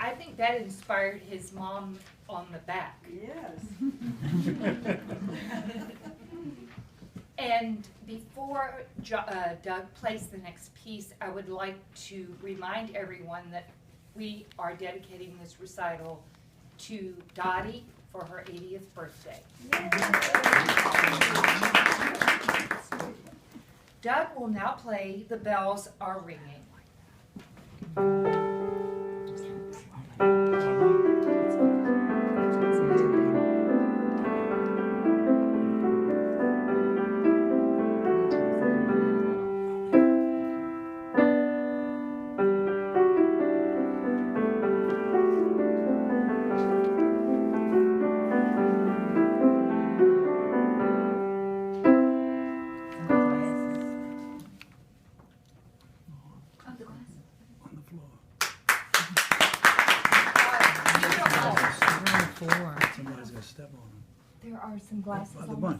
I think that inspired his mom on the back. Yes. And before Doug plays the next piece, I would like to remind everyone that we are dedicating this recital to Dottie for her 80th birthday. Doug will now play The Bells Are Ringing. Somebody's gonna step on them. There are some glasses By the on bunch.